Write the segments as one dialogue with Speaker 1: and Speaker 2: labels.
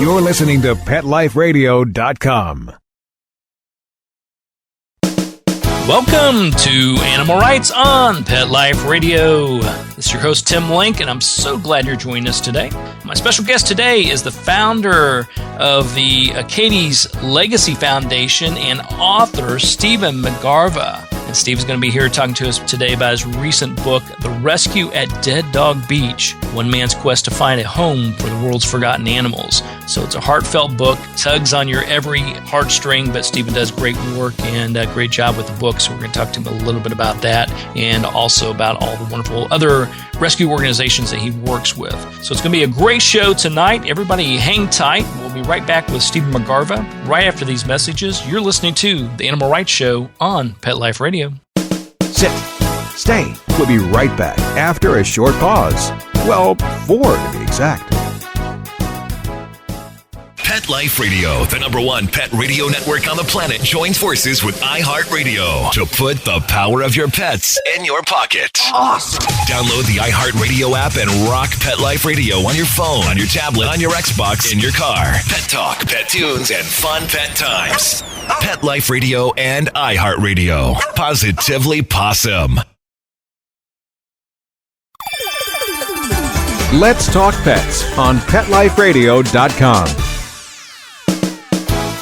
Speaker 1: You're listening to PetLifeRadio.com.
Speaker 2: Welcome to Animal Rights on Pet Life Radio. This is your host, Tim Link, and I'm so glad you're joining us today. My special guest today is the founder of the Katie's Legacy Foundation and author, Stephen McGarva. And Steve's going to be here talking to us today about his recent book, The Rescue at Dead Dog Beach, One Man's Quest to Find a Home for the World's Forgotten Animals. So it's a heartfelt book, tugs on your every heartstring, but Stephen does great work and a great job with the book. So we're going to talk to him a little bit about that and also about all the wonderful other rescue organizations that he works with. So it's going to be a great show tonight. Everybody hang tight. We'll be right back with Stephen McGarva right after these messages. You're listening to The Animal Rights Show on Pet Life Radio.
Speaker 1: Sit. Stay. We'll be right back after a short pause. Well, 4 to be exact.
Speaker 3: Pet Life Radio, the #1 pet radio network on the planet, joins forces with iHeartRadio to put the power of your pets in your pocket. Awesome! Download the iHeartRadio app and rock Pet Life Radio on your phone, on your tablet, on your Xbox, in your car. Pet talk, pet tunes, and fun pet times. Pet Life Radio and iHeartRadio. Positively Possum.
Speaker 1: Let's talk pets on PetLifeRadio.com.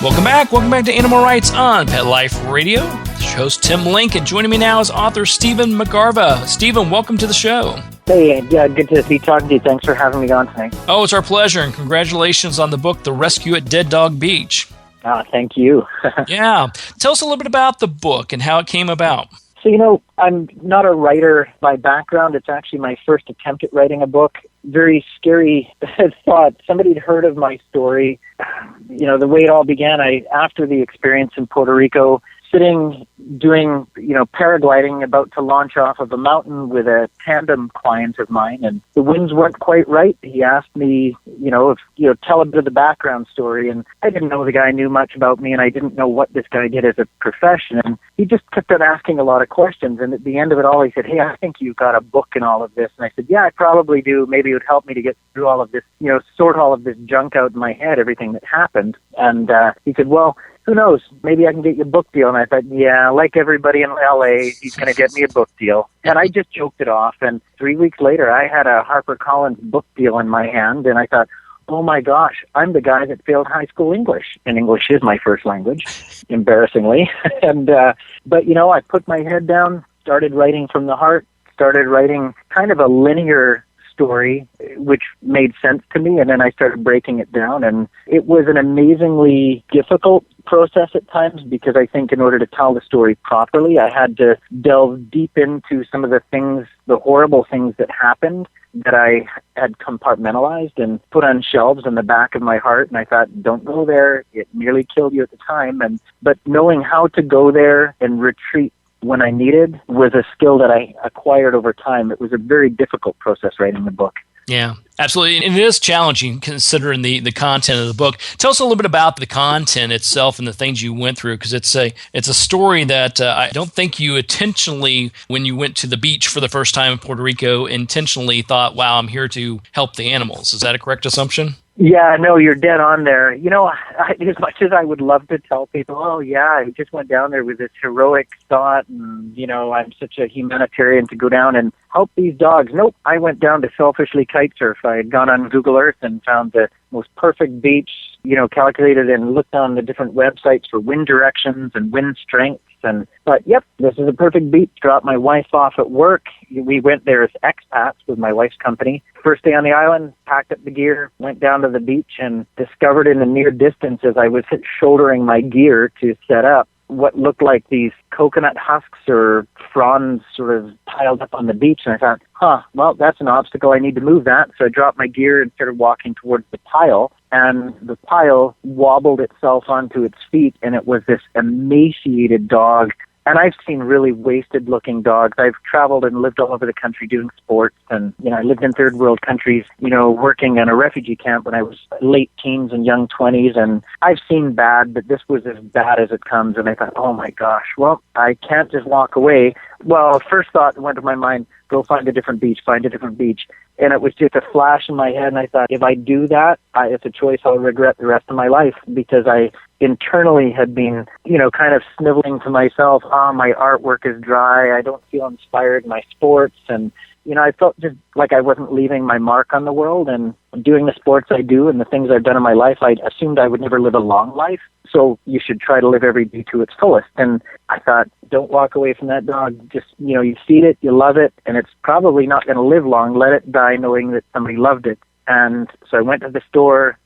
Speaker 2: Welcome back to Animal Rights on Pet Life Radio. This host Tim Link, and joining me now is author Stephen McGarva. Stephen, welcome to the show.
Speaker 4: Hey, yeah, good to be talking to you. Thanks for having me on tonight.
Speaker 2: Oh, it's our pleasure, and congratulations on the book, The Rescue at Dead Dog Beach.
Speaker 4: Thank you.
Speaker 2: Yeah. Tell us a little bit about the book and how it came about.
Speaker 4: So, I'm not a writer by background. It's actually my first attempt at writing a book. Very scary thought. Somebody had heard of my story. The way it all began, after the experience in Puerto Rico, sitting, doing, paragliding, about to launch off of a mountain with a tandem client of mine, and the winds weren't quite right. He asked me, tell a bit of the background story, and I didn't know the guy knew much about me, and I didn't know what this guy did as a profession, and he just kept on asking a lot of questions, and at the end of it all, he said, hey, I think you've got a book in all of this, and I said, yeah, I probably do. Maybe it would help me to get through all of this, sort all of this junk out in my head, everything that happened, and he said, well, who knows? Maybe I can get you a book deal. And I thought, yeah, like everybody in L.A., he's going to get me a book deal. And I just joked it off. And 3 weeks later, I had a HarperCollins book deal in my hand. And I thought, oh, my gosh, I'm the guy that failed high school English. And English is my first language, embarrassingly. But, I put my head down, started writing from the heart, started writing kind of a linear story, which made sense to me, and then I started breaking it down, and it was an amazingly difficult process at times, because I think in order to tell the story properly, I had to delve deep into some of the things, the horrible things that happened that I had compartmentalized and put on shelves in the back of my heart, and I thought, don't go there, it nearly killed you at the time, but knowing how to go there and retreat when I needed was a skill that I acquired over time. It was a very difficult process writing the book.
Speaker 2: Yeah, absolutely. And it is challenging considering the content of the book. Tell us a little bit about the content itself and the things you went through, because it's a story that I don't think you intentionally, when you went to the beach for the first time in Puerto Rico, intentionally thought, wow, I'm here to help the animals. Is that a correct assumption?
Speaker 4: Yeah, no, you're dead on there. As much as I would love to tell people, oh, yeah, I just went down there with this heroic thought, and, I'm such a humanitarian to go down and help these dogs. Nope, I went down to selfishly kite surf. I had gone on Google Earth and found the most perfect beach, calculated and looked on the different websites for wind directions and wind strengths, and thought, yep, this is a perfect beach. Dropped my wife off at work. We went there as expats with my wife's company. First day on the island, packed up the gear, went down to the beach, and discovered in the near distance as I was shouldering my gear to set up what looked like these coconut husks or fronds sort of piled up on the beach. And I thought, well, that's an obstacle. I need to move that. So I dropped my gear and started walking towards the pile. And the pile wobbled itself onto its feet, and it was this emaciated dog. And I've seen really wasted-looking dogs. I've traveled and lived all over the country doing sports, and I lived in third-world countries, working in a refugee camp when I was late teens and young 20s, and I've seen bad, but this was as bad as it comes, and I thought, oh my gosh, well, I can't just walk away. Well, first thought went to my mind, go find a different beach, find a different beach. And it was just a flash in my head, and I thought, if I do that, it's a choice I'll regret the rest of my life, because I internally had been, kind of sniveling to myself, my artwork is dry, I don't feel inspired in my sports, and I felt just like I wasn't leaving my mark on the world. And doing the sports I do and the things I've done in my life, I assumed I would never live a long life. So you should try to live every day to its fullest. And I thought, don't walk away from that dog. Just, you feed it, you love it, and it's probably not going to live long. Let it die knowing that somebody loved it. And so I went to the store,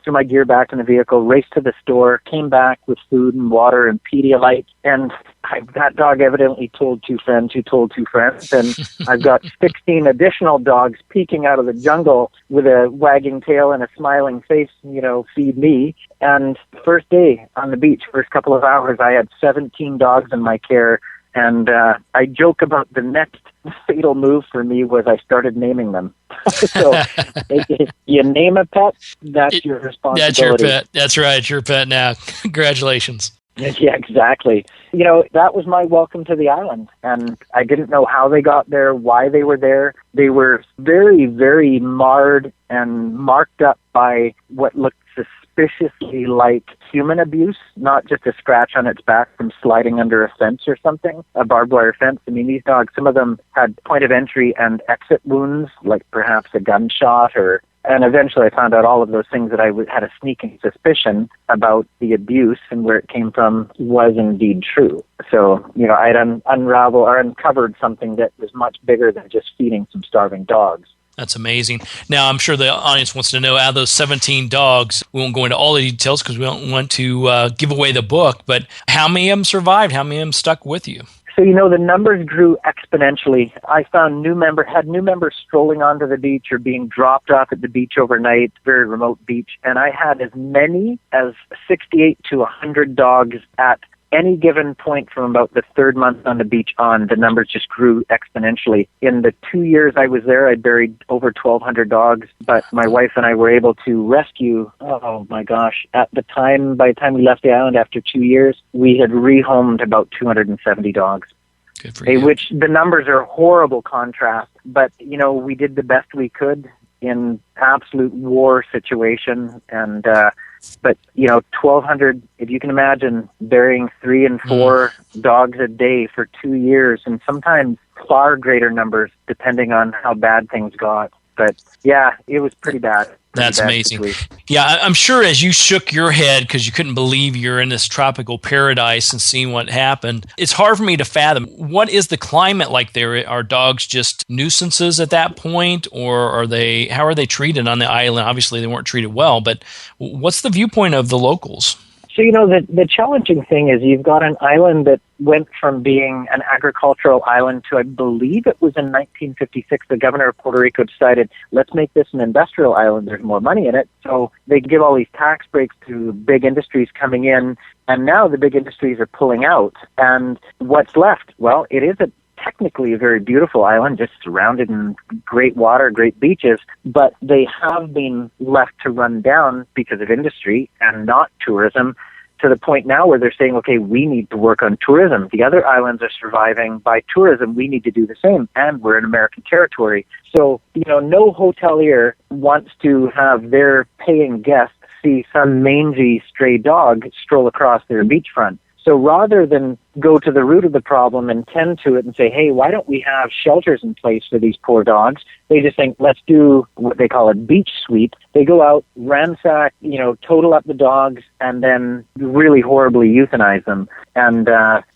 Speaker 4: threw my gear back in the vehicle, raced to the store, came back with food and water and Pedialyte, and that dog evidently told two friends who told two friends, and I've got 16 additional dogs peeking out of the jungle with a wagging tail and a smiling face, feed me. And first day on the beach, first couple of hours, I had 17 dogs in my care, and I joke about the next fatal move for me was I started naming them. So if you name a pet, that's your responsibility.
Speaker 2: That's your pet. That's right. It's your pet now. Congratulations.
Speaker 4: Yeah, exactly. That was my welcome to the island. And I didn't know how they got there, why they were there. They were very, very marred and marked up by what looked suspiciously like human abuse, not just a scratch on its back from sliding under a fence or something, a barbed wire fence. I mean, these dogs, some of them had point of entry and exit wounds, like perhaps a gunshot and eventually I found out all of those things that I had a sneaking suspicion about the abuse and where it came from was indeed true. So, I'd uncovered something that was much bigger than just feeding some starving dogs.
Speaker 2: That's amazing. Now, I'm sure the audience wants to know, out of those 17 dogs, we won't go into all the details because we don't want to give away the book, but how many of them survived? How many of them stuck with you?
Speaker 4: So, the numbers grew exponentially. I found new members strolling onto the beach or being dropped off at the beach overnight, very remote beach. And I had as many as 68 to 100 dogs at any given point from about the third month on the beach on. The numbers just grew exponentially. In the 2 years I was there, I buried over 1,200 dogs, but my wife and I were able to rescue, by the time we left the island after 2 years, we had rehomed about 270 dogs.
Speaker 2: Good for you.
Speaker 4: Which the numbers are a horrible contrast, but, we did the best we could in absolute war situation, and but 1,200, if you can imagine, burying 3 and 4 dogs a day for 2 years, and sometimes far greater numbers depending on how bad things got. But yeah, it was pretty bad.
Speaker 2: That's amazing. Yeah, I'm sure as you shook your head because you couldn't believe you're in this tropical paradise and seeing what happened, it's hard for me to fathom. What is the climate like there? Are dogs just nuisances at that point, or how are they treated on the island? Obviously, they weren't treated well, but what's the viewpoint of the locals?
Speaker 4: So, the challenging thing is you've got an island that went from being an agricultural island to, I believe it was in 1956, the governor of Puerto Rico decided, let's make this an industrial island. There's more money in it. So they give all these tax breaks to big industries coming in, and now the big industries are pulling out. And what's left? Well, it is technically a very beautiful island, just surrounded in great water, great beaches, but they have been left to run down because of industry and not tourism, to the point now where they're saying, okay, we need to work on tourism. The other islands are surviving by tourism. We need to do the same, and we're in American territory. So, no hotelier wants to have their paying guests see some mangy stray dog stroll across their beachfront. So rather than go to the root of the problem and tend to it and say, hey, why don't we have shelters in place for these poor dogs? They just think, let's do what they call a beach sweep. They go out, ransack, total up the dogs, and then really horribly euthanize them. And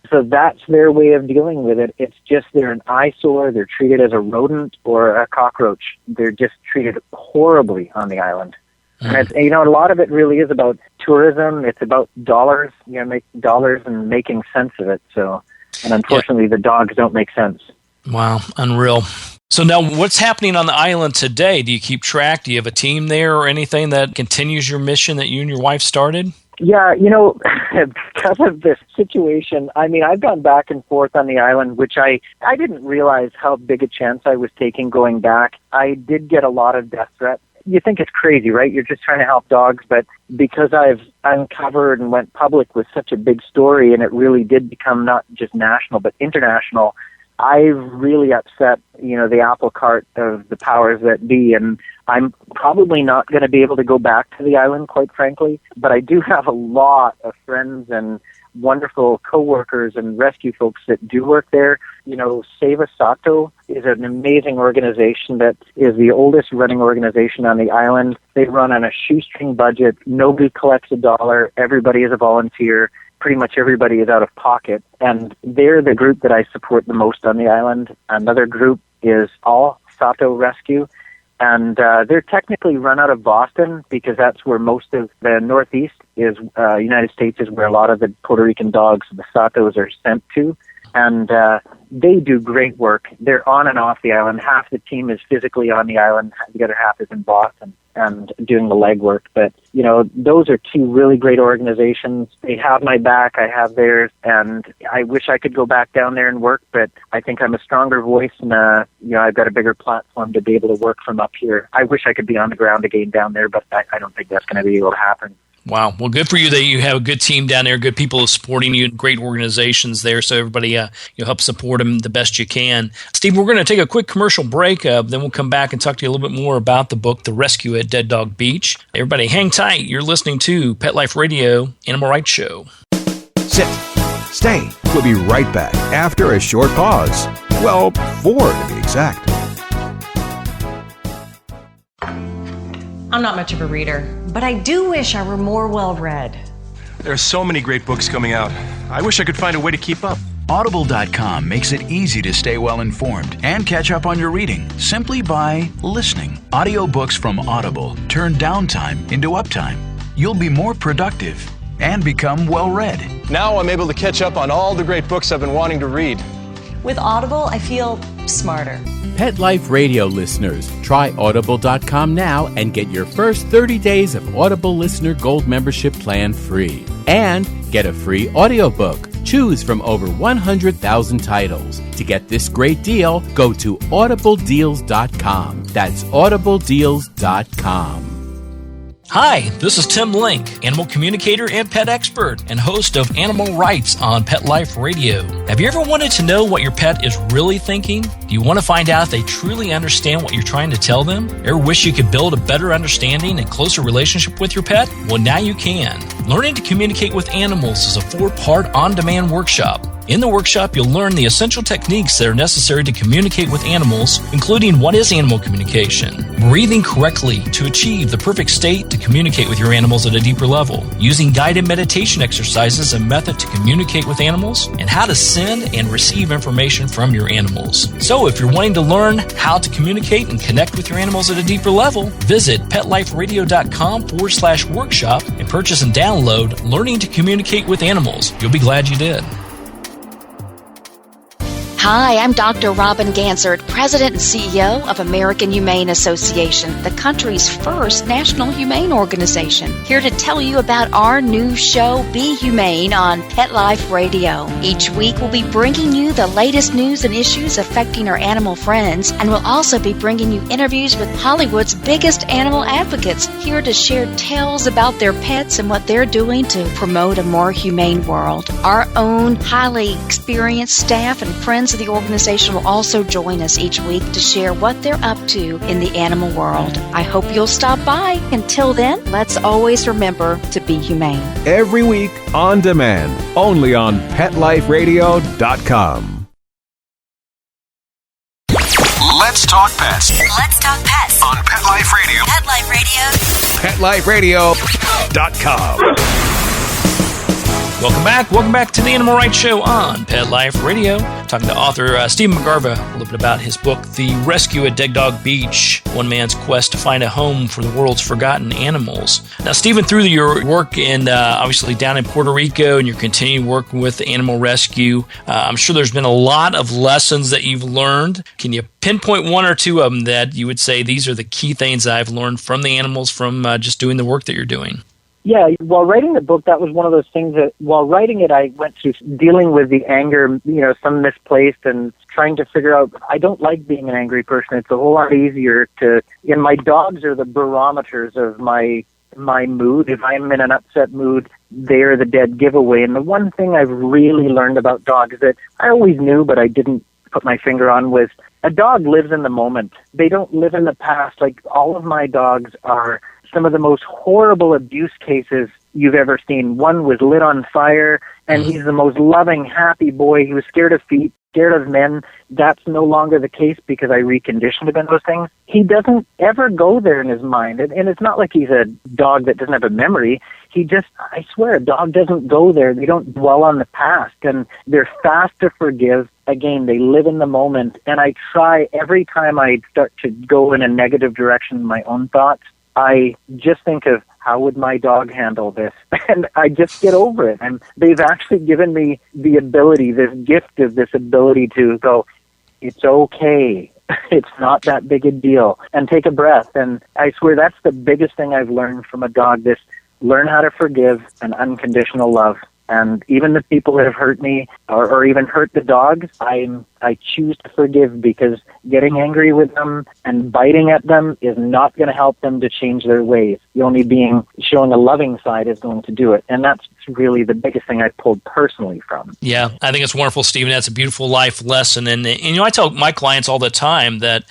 Speaker 4: so that's their way of dealing with it. It's just they're an eyesore. They're treated as a rodent or a cockroach. They're just treated horribly on the island. And it's, a lot of it really is about tourism. It's about dollars, make dollars and making sense of it. So, and unfortunately, the dogs don't make sense.
Speaker 2: Wow, unreal. So now what's happening on the island today? Do you keep track? Do you have a team there or anything that continues your mission that you and your wife started?
Speaker 4: Yeah, because of this situation, I've gone back and forth on the island, which I didn't realize how big a chance I was taking going back. I did get a lot of death threats. You think it's crazy, right? You're just trying to help dogs, but because I've uncovered and went public with such a big story, and it really did become not just national but international, I've really upset, the apple cart of the powers that be, and I'm probably not going to be able to go back to the island, quite frankly, but I do have a lot of friends and wonderful coworkers and rescue folks that do work there. Save a Sato is an amazing organization that is the oldest running organization on the island. They run on a shoestring budget. Nobody collects a dollar. Everybody is a volunteer. Pretty much everybody is out of pocket. And they're the group that I support the most on the island. Another group is All Sato Rescue. And they're technically run out of Boston because that's where most of the Northeast is, United States is where a lot of the Puerto Rican dogs, the Satos, are sent to. And they do great work. They're on and off the island. Half the team is physically on the island. The other half is in Boston and doing the legwork. But, those are two really great organizations. They have my back. I have theirs. And I wish I could go back down there and work, but I think I'm a stronger voice and, I've got a bigger platform to be able to work from up here. I wish I could be on the ground again down there, but I don't think that's going to be able to happen.
Speaker 2: Wow. Well, good for you that you have a good team down there, good people supporting you, great organizations there. So everybody, you help support them the best you can. Steve, we're going to take a quick commercial break. Then we'll come back and talk to you a little bit more about the book, The Rescue at Dead Dog Beach. Everybody, hang tight. You're listening to Pet Life Radio, Animal Rights Show.
Speaker 1: Sit. Stay. We'll be right back after a short pause. Well, 4 to be exact.
Speaker 5: I'm not much of a reader, but I do wish I were more well-read.
Speaker 6: There are so many great books coming out. I wish I could find a way to keep up.
Speaker 7: Audible.com makes it easy to stay well-informed and catch up on your reading simply by listening. Audiobooks from Audible turn downtime into uptime. You'll be more productive and become well-read.
Speaker 6: Now I'm able to catch up on all the great books I've been wanting to read.
Speaker 5: With Audible, I feel smarter.
Speaker 8: Pet Life Radio listeners, try Audible.com now and get your first 30 days of Audible Listener Gold membership plan free. And get a free audiobook. Choose from over 100,000 titles. To get this great deal, go to audibledeals.com. That's audibledeals.com.
Speaker 2: Hi, this is Tim Link, animal communicator and pet expert and host of Animal Rights on Pet Life Radio. Have you ever wanted to know what your pet is really thinking? Do you want to find out if they truly understand what you're trying to tell them? Ever wish you could build a better understanding and closer relationship with your pet? Well, now you can. Learning to Communicate with Animals is a 4-part on-demand workshop. In the workshop, you'll learn the essential techniques that are necessary to communicate with animals, including what is animal communication, breathing correctly to achieve the perfect state to communicate with your animals at a deeper level, using guided meditation exercises and method to communicate with animals, and how to send and receive information from your animals. So if you're wanting to learn how to communicate and connect with your animals at a deeper level, visit petliferadio.com/workshop and purchase and download Learning to Communicate with Animals. You'll be glad you did.
Speaker 9: Hi, I'm Dr. Robin Gansert, President and CEO of American Humane Association, the country's first national humane organization. Here to tell you about our new show, Be Humane, on Pet Life Radio. Each week we'll be bringing you the latest news and issues affecting our animal friends, and we'll also be bringing you interviews with Hollywood's biggest animal advocates, here to share tales about their pets and what they're doing to promote a more humane world. Our own highly experienced staff and friends of the organization will also join us each week to share what they're up to in the animal world. I hope you'll stop by. Until then, let's always remember to be humane.
Speaker 1: Every week on demand, only on PetLifeRadio.com.
Speaker 3: Let's talk pets
Speaker 10: Let's talk pets
Speaker 3: on Pet Life Radio.
Speaker 10: Pet Life Radio.
Speaker 1: PetLifeRadio.com.
Speaker 2: Welcome back to the Animal Rights Show on Pet Life Radio. Talking to author Stephen McGarva a little bit about his book, The Rescue at Dead Dog Beach, One Man's Quest to Find a Home for the World's Forgotten Animals. Now, Stephen, through your work in obviously down in Puerto Rico and your continued work with animal rescue, I'm sure there's been a lot of lessons that you've learned. Can you pinpoint one or two of them that you would say these are the key things I've learned from the animals from just doing the work that you're doing?
Speaker 4: Yeah, while writing the book, that was one of those things that while writing it, I went through dealing with the anger, some misplaced, and trying to figure out, I don't like being an angry person. It's a whole lot easier and my dogs are the barometers of my mood. If I'm in an upset mood, they're the dead giveaway. And the one thing I've really learned about dogs that I always knew, but I didn't put my finger on was a dog lives in the moment. They don't live in the past. Like, all of my dogs are some of the most horrible abuse cases you've ever seen. One was lit on fire, and he's the most loving, happy boy. He was scared of feet, scared of men. That's no longer the case because I reconditioned him in those things. He doesn't ever go there in his mind. And it's not like he's a dog that doesn't have a memory. He just, I swear, a dog doesn't go there. They don't dwell on the past, and they're fast to forgive. Again, they live in the moment. And I try every time I start to go in a negative direction in my own thoughts, I just think of, how would my dog handle this? And I just get over it. And they've actually given me the ability, this gift of this ability to go, it's okay. It's not that big a deal. And take a breath. And I swear that's the biggest thing I've learned from a dog, this learn how to forgive and unconditional love. And even the people that have hurt me or even hurt the dogs, I choose to forgive, because getting angry with them and biting at them is not going to help them to change their ways. The only showing a loving side is going to do it. And that's really the biggest thing I pulled personally from.
Speaker 2: Yeah, I think it's wonderful, Stephen. That's a beautiful life lesson. And I tell my clients all the time that,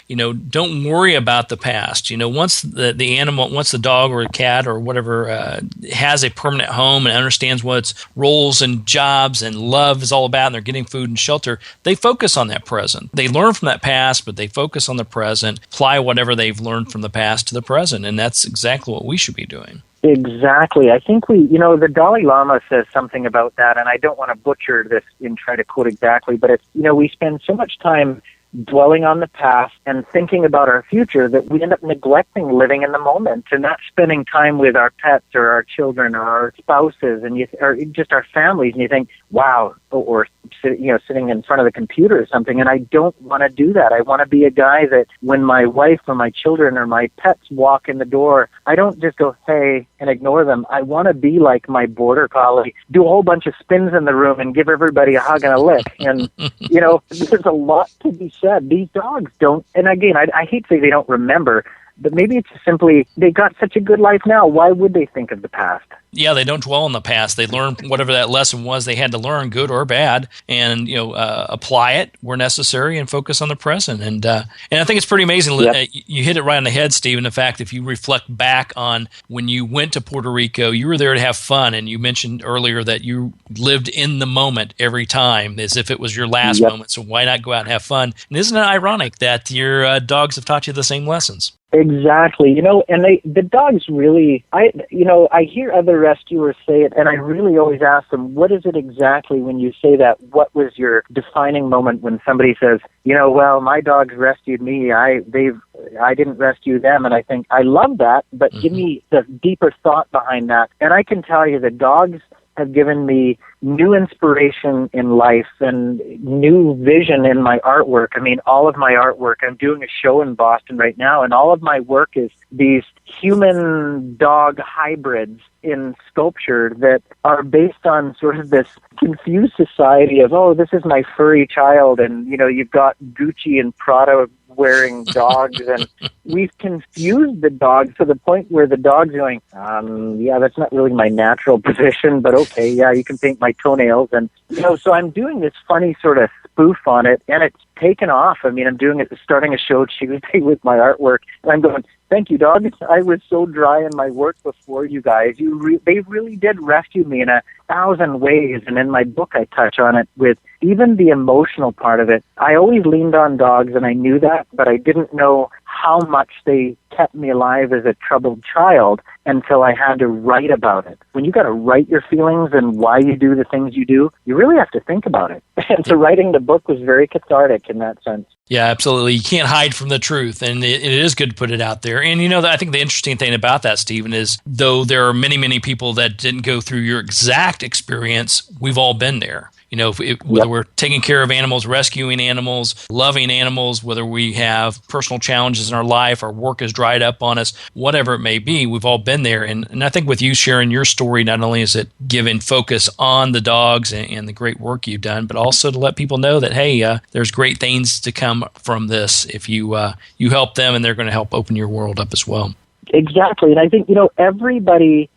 Speaker 2: don't worry about the past. Once the animal, once the dog or the cat or whatever has a permanent home and understands what its roles and jobs and love is all about, and they're getting food and shelter, they focus on that present. They learn from that past, but they focus on the present, apply whatever they've learned from the past to the present. And that's exactly what we should be doing.
Speaker 4: Exactly. I think the Dalai Lama says something about that, and I don't want to butcher this and try to quote exactly, but it's, we spend so much time dwelling on the past and thinking about our future that we end up neglecting living in the moment, and not spending time with our pets or our children or our spouses or just our families. And you think, wow, or sitting in front of the computer or something. And I don't want to do that. I want to be a guy that when my wife or my children or my pets walk in the door, I don't just go, hey, and ignore them. I want to be like my border collie, do a whole bunch of spins in the room and give everybody a hug and a lick. And, there's a lot to be said. These dogs don't, and again, I hate to say they don't remember, but maybe it's simply they got such a good life now. Why would they think of the past?
Speaker 2: Yeah, they don't dwell on the past. They learn whatever that lesson was they had to learn, good or bad, and apply it where necessary and focus on the present. And I think it's pretty amazing. Yep. You hit it right on the head, Stephen. In fact, if you reflect back on when you went to Puerto Rico, you were there to have fun, and you mentioned earlier that you lived in the moment every time as if it was your last moment. So why not go out and have fun? And isn't it ironic that your dogs have taught you the same lessons?
Speaker 4: Exactly. And the dogs really, I hear other rescuers say it, and I really always ask them, what is it exactly when you say that? What was your defining moment when somebody says, well, my dogs rescued me, I didn't rescue them? And I think, I love that, but give me the deeper thought behind that. And I can tell you the dogs have given me new inspiration in life and new vision in my artwork. I mean, all of my artwork, I'm doing a show in Boston right now, and all of my work is these human-dog hybrids in sculpture that are based on sort of this confused society of, oh, this is my furry child, and, you've got Gucci and Prada wearing dogs, and we've confused the dogs to the point where the dog's going, that's not really my natural position, but okay, yeah, you can paint my toenails. And, so I'm doing this funny sort of spoof on it, and it's taken off. I mean, I'm doing it, starting a show Tuesday with my artwork, and I'm going, thank you, dogs. I was so dry in my work before you guys. They really did rescue me in 1,000 ways, and in my book I touch on it with even the emotional part of it. I always leaned on dogs, and I knew that, but I didn't know how much they kept me alive as a troubled child until I had to write about it. When you got to write your feelings and why you do the things you do, you really have to think about it. And so writing the book was very cathartic in that sense.
Speaker 2: Yeah, absolutely. You can't hide from the truth, and it is good to put it out there. And, I think the interesting thing about that, Stephen, is though there are many, many people that didn't go through your exact experience, we've all been there. Whether we're taking care of animals, rescuing animals, loving animals, whether we have personal challenges in our life, our work is dried up on us, whatever it may be, we've all been there. And I think with you sharing your story, not only is it giving focus on the dogs and the great work you've done, but also to let people know that, hey, there's great things to come from this if you help them, and they're going to help open your world up as well.
Speaker 4: Exactly. And I think, everybody,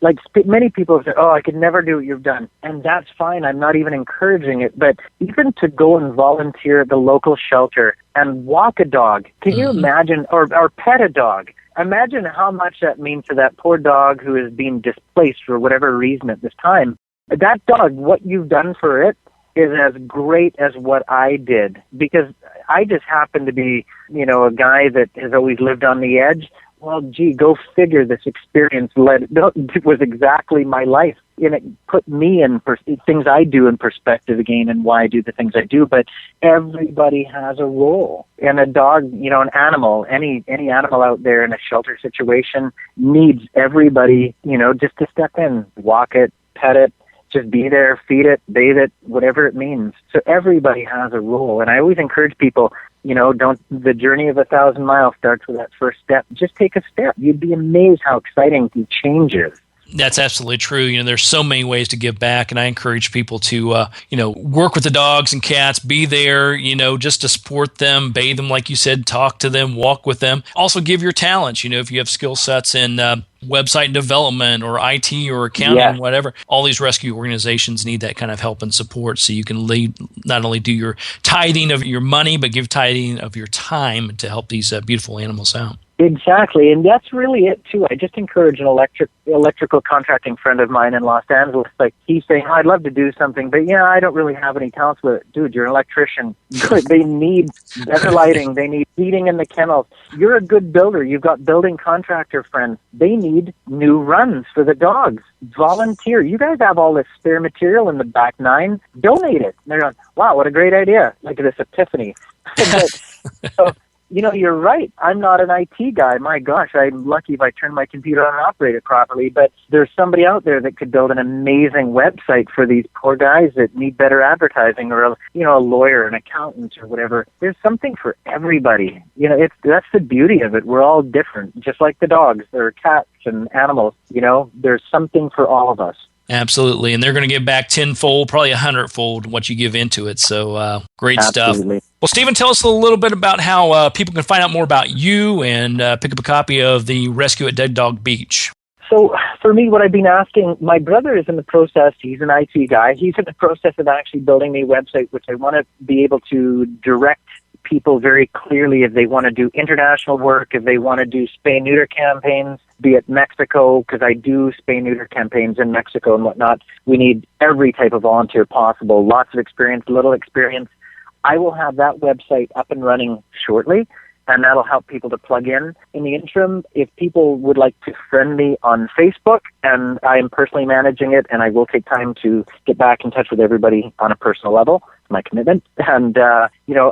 Speaker 4: many people say, oh, I could never do what you've done. And that's fine. I'm not even encouraging it. But even to go and volunteer at the local shelter and walk a dog, can you imagine, or pet a dog? Imagine how much that means to that poor dog who is being displaced for whatever reason at this time. That dog, what you've done for it is as great as what I did, because I just happen to be, a guy that has always lived on the edge. Well, gee, go figure, this experience was exactly my life. And it put me in things I do in perspective again, and why I do the things I do. But everybody has a role. And a dog, an animal, any animal out there in a shelter situation needs everybody, just to step in, walk it, pet it, just be there, feed it, bathe it, whatever it means. So everybody has a role. And I always encourage people, the journey of 1,000 miles starts with that first step. Just take a step. You'd be amazed how exciting the change is.
Speaker 2: That's absolutely true. There's so many ways to give back, and I encourage people to, work with the dogs and cats, be there, just to support them, bathe them, like you said, talk to them, walk with them. Also give your talents, if you have skill sets in website development or IT or accounting, whatever. All these rescue organizations need that kind of help and support, so you can not only do your tithing of your money, but give tithing of your time to help these beautiful animals out.
Speaker 4: Exactly, and that's really it too. I just encourage an electrical contracting friend of mine in Los Angeles. He's saying, I'd love to do something, but I don't really have any talents with it. Dude, you're an electrician. They need better lighting. They need heating in the kennels. You're a good builder. You've got building contractor friends. They need new runs for the dogs. Volunteer. You guys have all this spare material in the back 9. Donate it. And they're going, wow, what a great idea. Like this epiphany. So, you're right. I'm not an IT guy. My gosh, I'm lucky if I turn my computer on and operate it properly. But there's somebody out there that could build an amazing website for these poor guys that need better advertising, or a lawyer, an accountant, or whatever. There's something for everybody. That's the beauty of it. We're all different, just like the dogs or cats and animals. There's something for all of us.
Speaker 2: Absolutely, and they're going to give back tenfold, probably 100-fold what you give into it. So great
Speaker 4: Absolutely.
Speaker 2: stuff. Well, Stephen, tell us a little bit about how people can find out more about you and pick up a copy of the Rescue at Dead Dog Beach.
Speaker 4: So for me, what I've been asking, my brother is in the process, he's an IT guy, he's in the process of actually building me a website, which I want to be able to direct people very clearly if they want to do international work, if they want to do spay-neuter campaigns, be it Mexico, because I do spay-neuter campaigns in Mexico and whatnot. We need every type of volunteer possible, lots of experience, little experience. I will have that website up and running shortly, and that'll help people to plug in. In the interim, if people would like to friend me on Facebook, and I am personally managing it, and I will take time to get back in touch with everybody on a personal level, my commitment. And,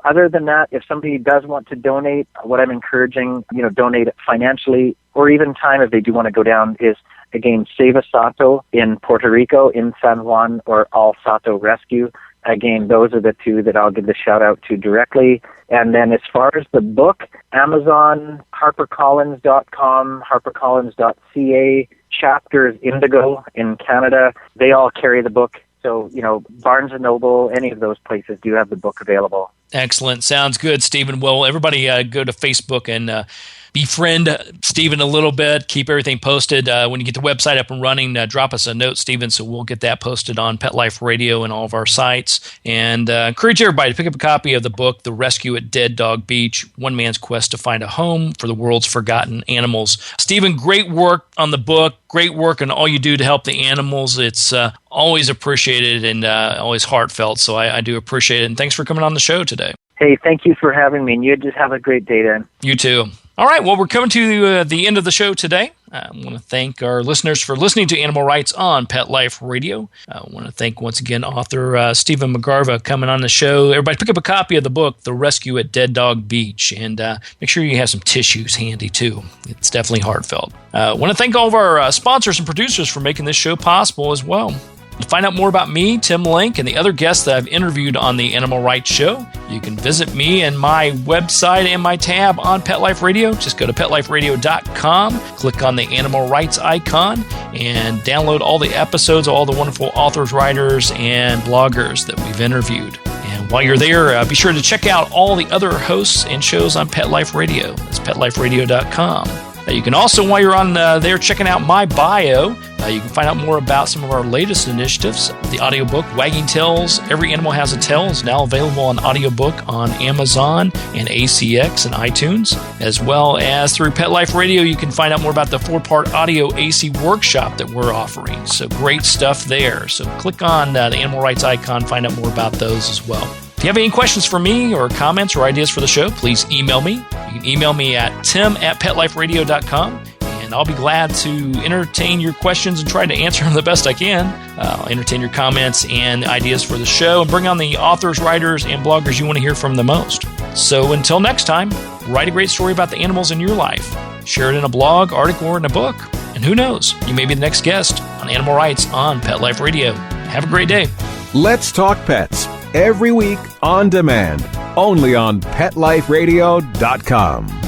Speaker 4: other than that, if somebody does want to donate, what I'm encouraging, donate it financially or even time if they do want to go down is, again, Save a Sato in Puerto Rico, in San Juan, or All Sato Rescue. Again, those are the two that I'll give the shout out to directly. And then as far as the book, Amazon, HarperCollins.com, HarperCollins.ca, Chapters Indigo in Canada, they all carry the book. So, Barnes & Noble, any of those places do have the book available.
Speaker 2: Excellent. Sounds good, Stephen. Well, everybody go to Facebook and befriend Stephen a little bit. Keep everything posted. When you get the website up and running, drop us a note, Stephen, so we'll get that posted on Pet Life Radio and all of our sites. And encourage everybody to pick up a copy of the book, The Rescue at Dead Dog Beach, One Man's Quest to Find a Home for the World's Forgotten Animals. Stephen, great work on the book. Great work on all you do to help the animals. It's always appreciated and always heartfelt, so I do appreciate it. And thanks for coming on the show today.
Speaker 4: Hey, thank you for having me, and you just have a great day, Dan.
Speaker 2: You too. All right, well, we're coming to the end of the show today. I want to thank our listeners for listening to Animal Rights on Pet Life Radio. I want to thank, once again, author Stephen McGarva coming on the show. Everybody pick up a copy of the book, The Rescue at Dead Dog Beach, and make sure you have some tissues handy, too. It's definitely heartfelt. I want to thank all of our sponsors and producers for making this show possible as well. To find out more about me, Tim Link, and the other guests that I've interviewed on the Animal Rights Show, you can visit me and my website and my tab on Pet Life Radio. Just go to PetLifeRadio.com, click on the Animal Rights icon, and download all the episodes of all the wonderful authors, writers, and bloggers that we've interviewed. And while you're there, be sure to check out all the other hosts and shows on Pet Life Radio. That's PetLifeRadio.com. You can also, while you're on there checking out my bio, you can find out more about some of our latest initiatives. The audiobook, Wagging Tails, Every Animal Has a Tail, is now available on audiobook on Amazon and ACX and iTunes, as well as through Pet Life Radio. You can find out more about the 4-part audio AC workshop that we're offering. So great stuff there. So click on the animal rights icon, find out more about those as well. If you have any questions for me or comments or ideas for the show, please email me. You can email me at tim@petliferadio.com, and I'll be glad to entertain your questions and try to answer them the best I can. I'll entertain your comments and ideas for the show and bring on the authors, writers, and bloggers you want to hear from the most. So until next time, write a great story about the animals in your life. Share it in a blog, article, or in a book. And who knows, you may be the next guest on Animal Rights on Pet Life Radio. Have a great day.
Speaker 1: Let's Talk Pets, every week on demand, only on PetLifeRadio.com.